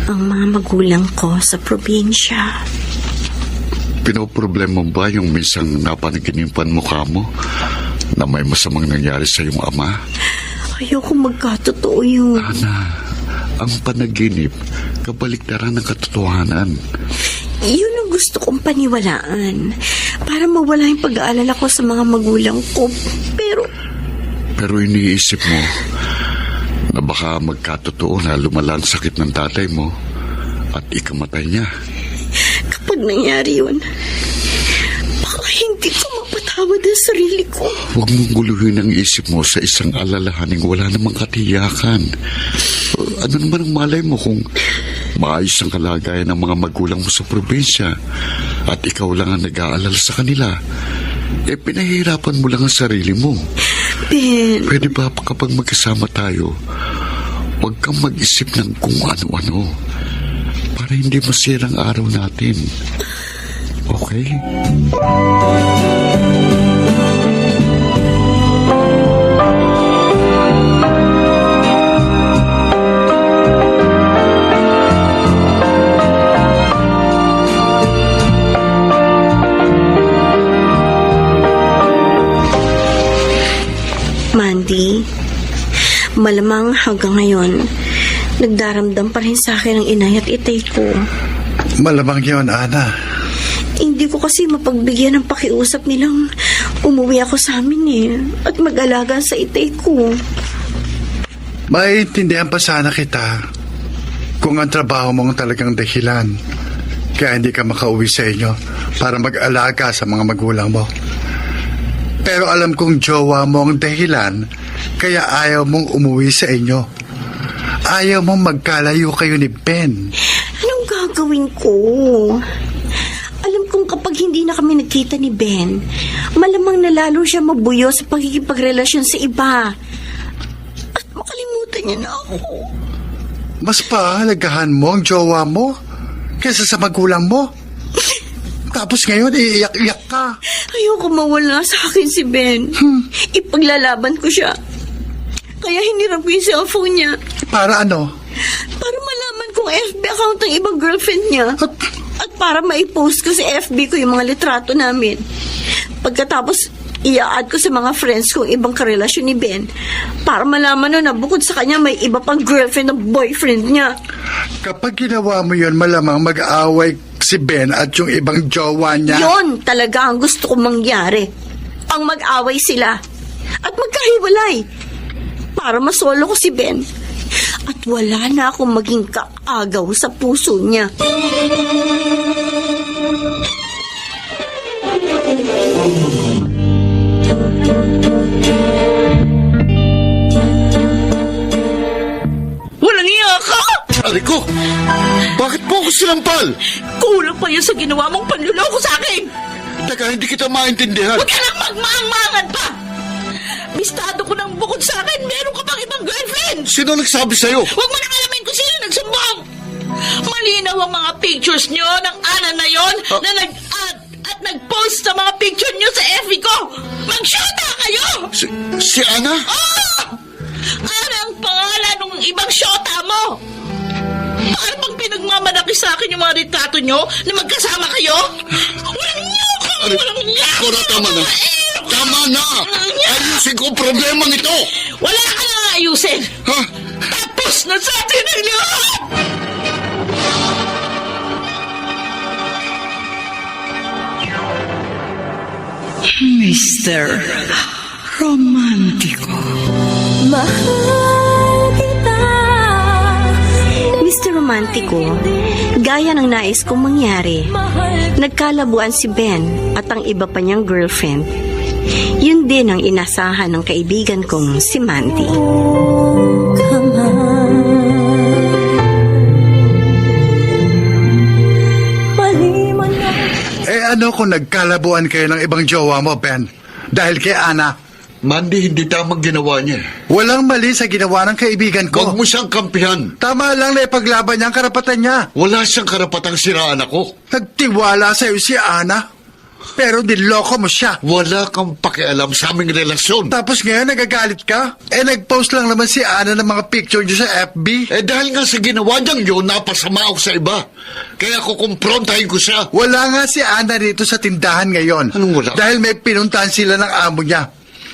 Ang mga magulang ko sa probinsya. Pinoproblema mo ba yung minsan napanaginipan mo ka mo na may masamang nangyari sa iyong ama? Ayoko magkatotoo yun. Ana, ang panaginip, kabaliktaran ng katotohanan. Yun ang gusto kong paniwalaan para mawala yung pag-aalala ko sa mga magulang ko. Pero iniisip mo na baka magkatotoo na lumala ang sakit ng tatay mo at ikamatay niya. kapag nangyari yun, baka hindi ko mapatawad ang sarili ko. Huwag mong guluhin ang isip mo sa isang alalahaning wala namang katiyakan. Ano naman ang malay mo kung maayos ang kalagayan ng mga magulang mo sa probinsya at ikaw lang ang nag-aalala sa kanila? Pinahihirapan mo lang ang sarili mo. Ben, Pwede ba kapag magkasama tayo, huwag kang mag-isip ng kung ano-ano para hindi masirang araw natin. Okay? Mandy, malamang hanggang ngayon, nagdaramdam pa rin sa akin ang inay at itay ko. Malamang yun, Ana. Hindi ko kasi mapagbigyan ng pakiusap nilang umuwi ako sa amin at mag-alaga sa itay ko. Maiintindihan pa sana kita kung ang trabaho mo ang talagang dahilan. kaya hindi ka makauwi sa inyo para mag-alaga sa mga magulang mo. Pero alam kong jowa mo ang dahilan kaya ayaw mong umuwi sa inyo. Ayaw mong magkalayo kayo ni Ben. Anong gagawin ko? Alam kong kapag hindi na kami nagkita ni Ben, malamang na lalo siya mabuyo sa pagkikipagrelasyon sa iba. At makalimutan niya na ako. Mas pahalagahan mo ang jowa mo kaysa sa magulang mo. Tapos ngayon, iiyak-iyak ka. Ayoko mawala sa akin si Ben. Ipaglalaban ko siya. Kaya hinirap ko yung cellphone niya. Para ano? Para malaman kung FB account ng ibang girlfriend niya. At para maipost ko sa FB ko yung mga litrato namin. Pagkatapos, i-add ko sa mga friends ko ibang karelasyon ni Ben. Para malaman na bukod sa kanya may iba pang girlfriend ng boyfriend niya. Kapag ginawa mo yun, malamang mag-aaway si Ben at yung ibang jowa niya. Yon talaga ang gusto kong mangyari. Ang mag-away sila. At magkahiwalay. Para masolo ko si Ben. At wala na akong maging kaagaw sa puso niya. Walang iya ka! Aray ko! Bakit po ako sinampal? Kulang pa yan sa ginawa mong panluloko sa akin! Teka, hindi kita maintindihan. Huwag ka nang magmaang-maangan pa! Bistado ko ng bukod sa akin, meron ka pang ibang girlfriend! Sino nagsabi sa'yo? Huwag mo nang alamin kung sino nagsumbong! Malinaw ang mga pictures nyo ng Ana na yon na nag-add at nag-post sa mga picture nyo sa FB ko! Mag-shoota kayo! Si Ana? Oh! Ana ang pangalan ng ibang shota mo! Para bang pinagmamalaki sa akin yung mga retrato nyo na magkasama kayo? Walang niyo ka! Walang niyo! Cora, tama na! Tama na! Ayusin ko ang problemang ito! Wala ka na ayusin! Ha? Tapos na sa atin ang lahat! Mr. Romantico. Mahal kita. Mr. Romantico, gaya ng nais kong mangyari, nagkalabuan si Ben at ang iba pa niyang girlfriend. Yun din ang inasahan ng kaibigan kong si Mandy. Ano kung nagkalabuan kayo ng ibang jowa mo, Ben? Dahil kay Ana. Mandy, hindi tamang ginawa niya. Walang mali sa ginawa ng kaibigan ko. Huwag mo siyang kampihan. Tama lang na ipaglaban niya ang karapatan niya. Wala siyang karapatang siraan ako. Nagtiwala sa'yo si Ana, pero niloko mo siya. Wala kang pakialam sa aming relasyon. Tapos ngayon nagagalit ka? Nag-post lang naman si Ana ng mga picture niyo sa FB. Dahil nga sa ginawa niyang yun, napasama ako sa iba. Kaya kukumprontahin ko siya. Wala nga si Ana rito sa tindahan ngayon. Anong wala? Dahil may pinuntahan sila ng amo niya.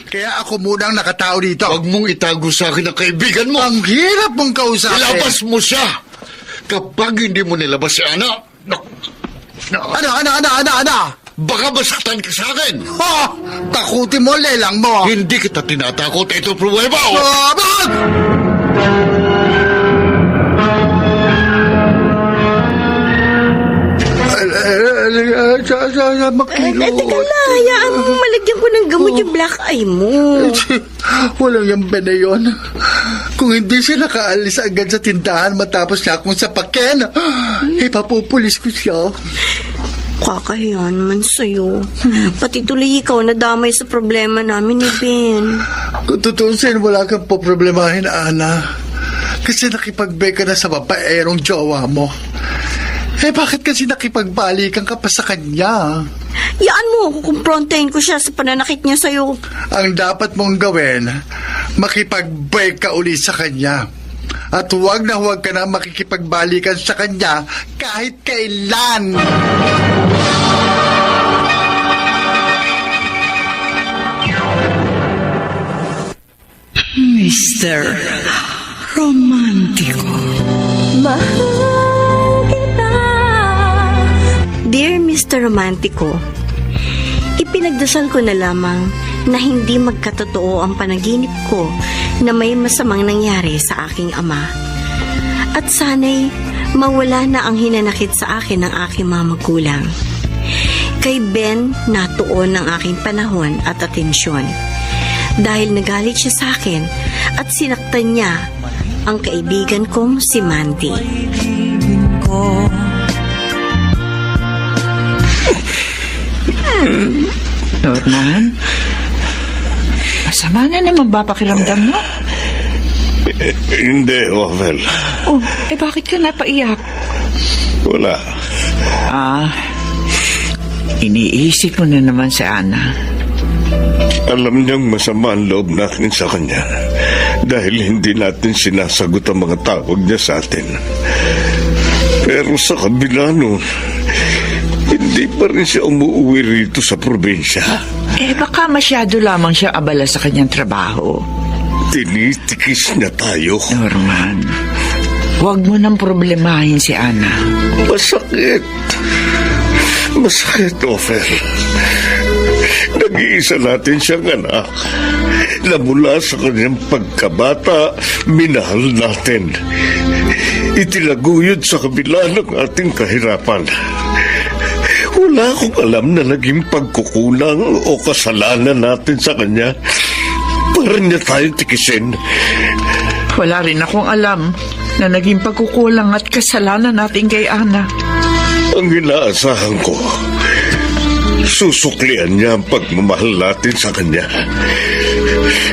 Kaya ako muna ang nakatao dito. Huwag mong itago sa akin ang kaibigan mo. Ang hirap mong kausapin. Ilabas mo siya. Kapag hindi mo nilabas si Ana, Ano? baka masaktan ka sa akin. Ha! Takutin mo, lelang mo. Hindi kita tinatakot. Ito pruweba. Bakit? Teka na, hayaan mo malagyan ko ng gamot yung black eye mo. Walang yung Ben na yun. Kung hindi siya nakaalis agad sa tindahan matapos niya akong sapakin, ipapupulis ko siya. Kakahiyan naman sa'yo. Pati tuloy ikaw nadamay sa problema namin ni Ben. Kung tutusin, wala kang poproblemahin, Ana. Kasi nakipag-break ka na sa babaerong jowa mo. Bakit kasi nakipagbalikan ka pa sa kanya? Yaan mo, kukumprontahin ko siya sa pananakit niya sa'yo. Ang dapat mong gawin, makipag-break ka uli sa kanya. At huwag ka na makikipagbalikan sa kanya kahit kailan. Mr. Romantico. Mahal kita. Dear Mr. Romantico, ipinagdasal ko na lamang na hindi magkatotoo ang panaginip ko na may masamang nangyari sa aking ama. At sana'y mawala na ang hinanakit sa akin ng aking mga magulang. Kay Ben natuon ang aking panahon at atensyon dahil nagalit siya sa akin at sinaktan niya ang kaibigan kong si Mandy. Ibigin ko. Norman? Masama na naman ba pakiramdam mo? Hindi, Ovel. Oh, bakit ka napaiyak? Wala. Iniisip mo na naman si Ana. Alam niyang masama ang loob natin sa kanya dahil hindi natin sinasagot ang mga tawag niya sa atin. Pero sa kabila nun, hindi pa rin siya umuwi rito sa probinsya. Baka masyado lamang siya abala sa kanyang trabaho. Tinitikis niya tayo. Norman, huwag mo nang problemahin si Ana. Masakit. Masakit, Ofer. Nag-iisa natin siyang anak na mula sa kanyang pagkabata, minahal natin. Itilaguyod sa kabila ng ating kahirapan. Wala akong alam na naging pagkukulang o kasalanan natin sa kanya para niya tayo tikisin. Wala rin akong alam na naging pagkukulang at kasalanan natin kay Ana. Ang inaasahan ko, susuklian niya ang pagmamahal natin sa kanya.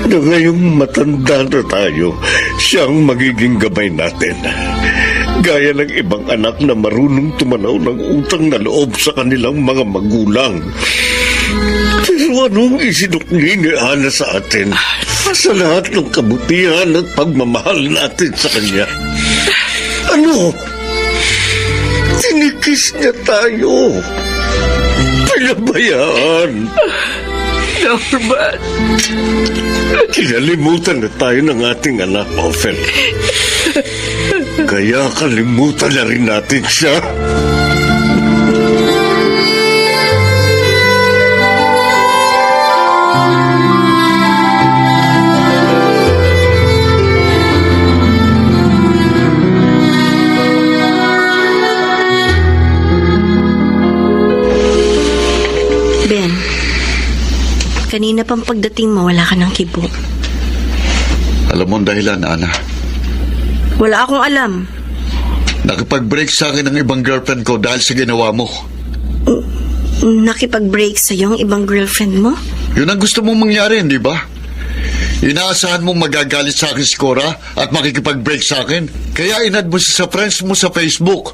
Na ngayong matanda na tayo, siyang magiging gabay natin. Gaya ng ibang anak na marunong tumanaw ng utang na loob sa kanilang mga magulang. Pero anong isinukli ni Ana sa atin sa lahat ng kabutihan at pagmamahal natin sa kanya? Ano? Tinikis niya tayo. Pinabayaan. Norman. Kinalimutan na tayo ng ating anak, Ophel. Kaya kalimutan na rin natin siya. Ben, kanina pang pagdating mo, wala ka ng kibo. Alam mo ang dahilan, Ana. Wala akong alam. Nakipag-break sa akin ng ibang girlfriend ko dahil sa ginawa mo. Nakipag-break sa yung ibang girlfriend mo? Yun ang gusto mong mangyari, hindi ba? Inaasahan mong magagalit sa akin si Cora at makikipag-break sa akin. Kaya inad mo siya sa friends mo sa Facebook.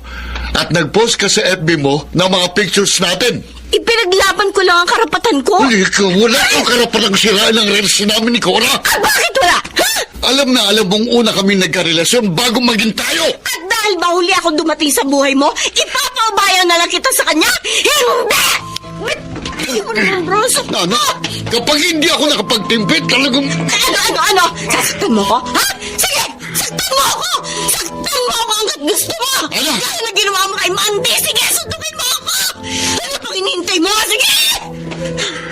At nag-post ka sa FB mo ng mga pictures natin. Ipinaglaban ko lang ang karapatan ko. Uli ka, wala kang karapatang sirain ang relasyon namin ni Cora. Bakit wala? Ha? Alam na alam mong una kami nagkarelasyon bago maging tayo. At dahil mahuli ako dumating sa buhay mo, ipapaubayan na lang kita sa kanya? Hindi! Hindi mo naman, Rose. Ano? Kapag hindi ako nakapagtimpit, talagang... Ano? Sasaktan mo ko? Ha? Sige! Saktan mo ako! Saktan mo ako hanggat gusto mo! Ano? Gaya na ginawa mo kay Mandy! Sige, sundukin mo ako! Ano pang hinihintay mo? Sige!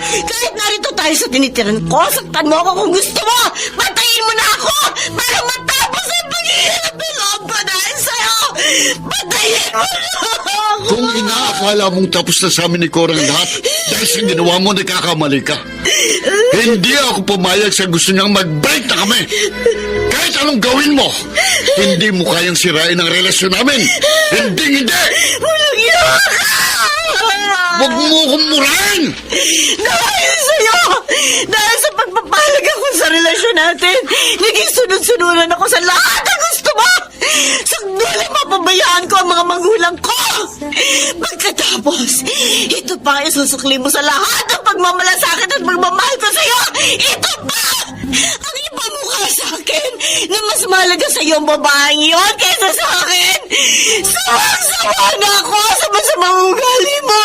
Kahit narito tayo sa tinitiran ko, saktan mo ako kung gusto mo! Patayin mo na ako! Para matapos ang paghihirap ng loob ko dahil sa'yo! Patayin mo na ako! Kung inaakala mong tapos na sa amin ni Cora ang lahat, dahil sa ginawa mo, nagkakamali ka. Hindi ako pumayag sa gusto niyang mag-break na kami. Kahit anong gawin mo, hindi mo kayang sirain ang relasyon namin. Hindi! Walang iyak! Huwag mo akong murahin! Dahil sa'yo! Dahil sa pagpapalag ako sa relasyon natin, naging sunod-sunuran ako sa lahat ng gusto mo! Sagduli mapabayaan ko ang mga magulang ko! Pagkatapos, ito pa ang isusukli mo sa lahat ng pagmamalasakit at pagmamahal ko sa'yo! Ito pa! Ang ipamukha sa akin na mas mahalaga sa'yo ang babaeng yun kaysa sa akin! Sawang-sawa na ako sa masamang ugali mo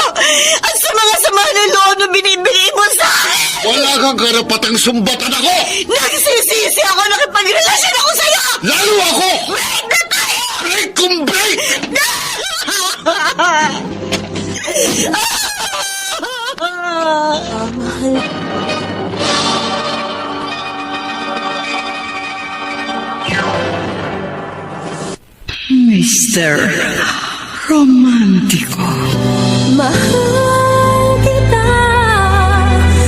at sa mga sama ng loob na binibigay mo sa akin! Wala kang karapatang sumbatan ako! Nagsisisi ako nakipagrelasyon ako sa'yo! Lalo ako! Break na tayo! Break kung break! Miss Mr. Romántico. Mahal kita.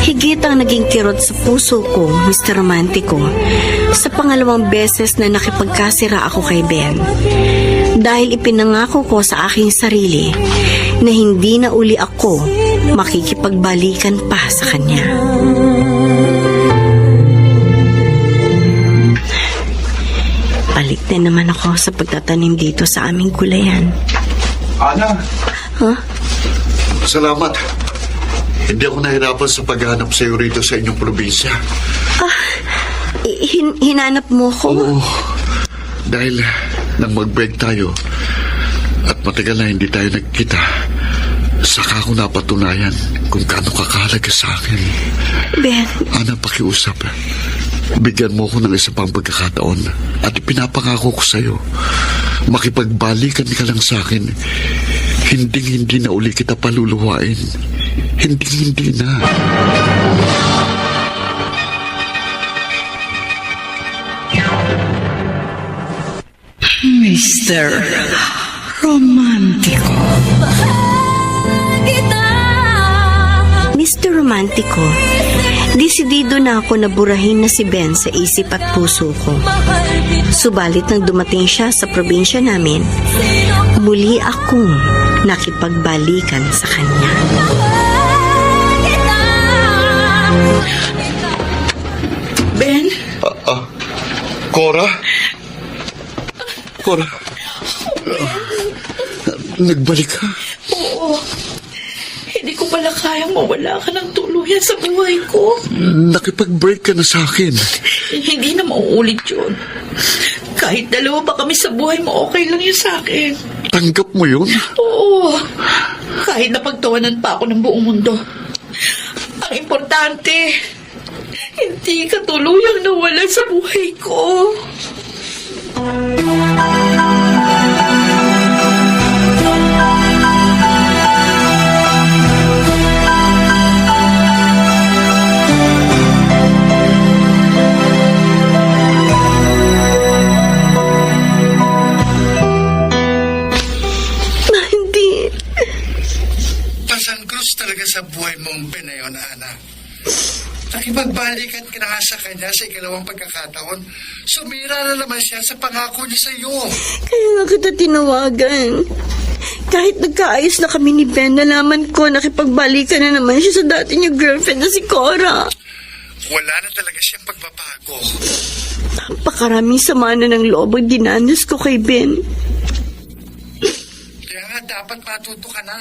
Higit ang naging kirot sa puso ko, Mr. Romantico, sa pangalawang beses na nakipagkasira ako kay Ben. Dahil ipinangako ko sa aking sarili na hindi na uli ako makikipagbalikan pa sa kanya. Balik na naman ako sa pagtatanim dito sa aming gulayan. Ana, Huh? salamat. Hindi ako nahirapan sa paghanap sa iyo rito sa inyong probinsya. Hinanap mo ko? Oo, dahil nang mag-break tayo at matagal na hindi tayo nagkita, saka ako napatunayan kung gaano kakahalaga sa akin. Ben, Ana, pakiusap. Bigyan mo ko ng isa pang pagkakataon at ipinapangako ko sa iyo, makipagbalikan ka lang sa akin. Hindi na uli kita paluluhain. Hindi na. Mr. Romántico. Mr. Romantico, desidido na ako na burahin na si Ben sa isip at puso ko. Subalit nang dumating siya sa probinsya namin, muli akong nakipagbalikan sa kanya. Ben? Cora? Cora? Nagbalik ka? Oo. Hindi ko pala kayang mawala ka ng tuluyan sa buhay ko. Nakipag-break ka na sa akin. Hindi na mauulit yun. Kahit dalawa ba kami sa buhay mo, okay lang yun sa akin. Tanggap mo yun? Oo. Kahit napagtawanan pa ako ng buong mundo. Ang importante, hindi ka tuluyang nawala sa buhay ko. Hindi. Pasan krus talaga sa buhay mong Ben na yun, Ana. Nakipagbalikan ka na nga sa kanya sa ikalawang pagkakataon. Sumira na naman siya sa pangako niya sa iyo. Kaya nga kita tinawagan. Kahit nagkaayos na kami ni Ben, nalaman ko nakipagbalikan na naman siya sa dati niyang girlfriend na si Cora. Wala na talaga siyang pagbabago. Napakaraming sama na ng loob ang dinanas ko kay Ben. Kaya nga dapat matuto ka na.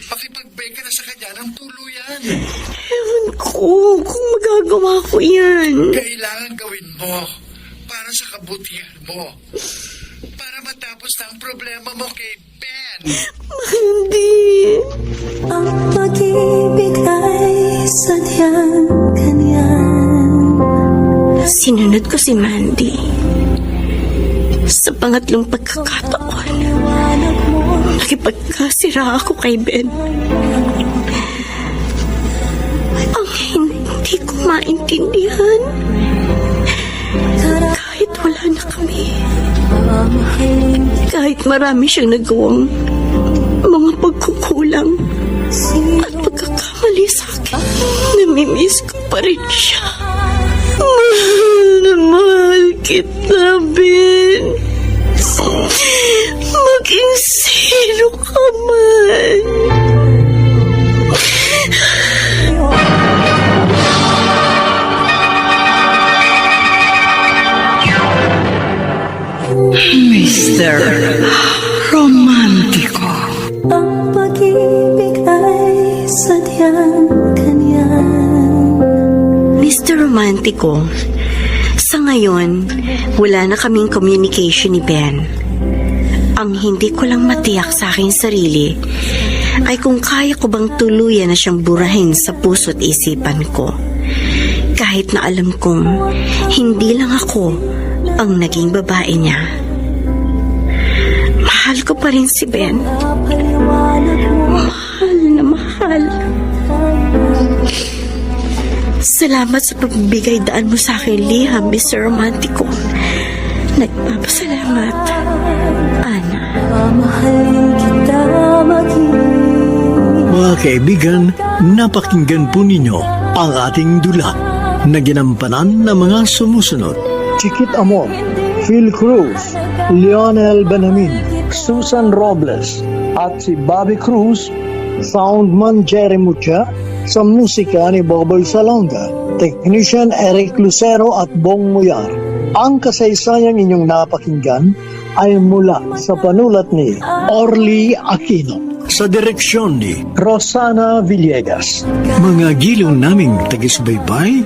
Pakipag-break ka na sa kanya ng tuluyan. Ewan ko kung magagawa ko yan. Kailangan gawin mo para sa kabutihan mo. Para matapos na ang problema mo kay Ben. Hindi. Ang pag-ibig ay sadyang ganyan. Sinunod ko si Mandy. Sa pangatlong pagkakataon, nakipagkasira ako kay Ben. Ang hindi ko maintindihan, kahit wala na kami, kahit marami siyang nagawang mga pagkukulang at pagkakamali sa akin, namimiss ko pa rin siya. Mahal na mahal kita, Ben. Maging sino ka man. Mr. Romántico. Ang pag-ibig ay sadyang ganyan. Mr. Romantico, sa ngayon, wala na kaming communication ni Ben. Ang hindi ko lang matiyak sa aking sarili ay kung kaya ko bang tuluyan na siyang burahin sa puso't isipan ko. Kahit na alam kong hindi lang ako ang naging babae niya. Mahal ko pa rin si Ben. Mahal na mahal. Salamat sa pagbibigay daan mo sa akin liham, Mr. Romantico. Nagpapasalamat, Ana. Mamahalin kita mag-ibig. Mga kaibigan, napakinggan po ninyo ang ating dula na ginampanan ng mga sumusunod. Chiquit Amor, Phil Cruz, Lionel Benamin, Susan Robles, at si Bobby Cruz, soundman Jerry Mucha, sa musika ni Boboy Salonga, technician Eric Lucero at Bong Muyar. Ang kasaysayang inyong napakinggan ay mula sa panulat ni Orly Aquino. Sa direksyon ni Rosana Villegas. mga giliw naming tagisbaybay,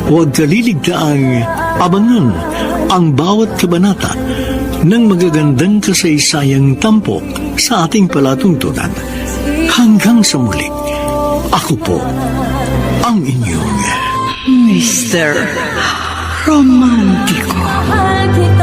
huwag kaliligtaang abangan ang bawat kabanata ng magagandang kasaysayang tampok sa ating palatuntunan. Hanggang sa muli, ako po ang inyong Mr. Romantiko. Mahal kita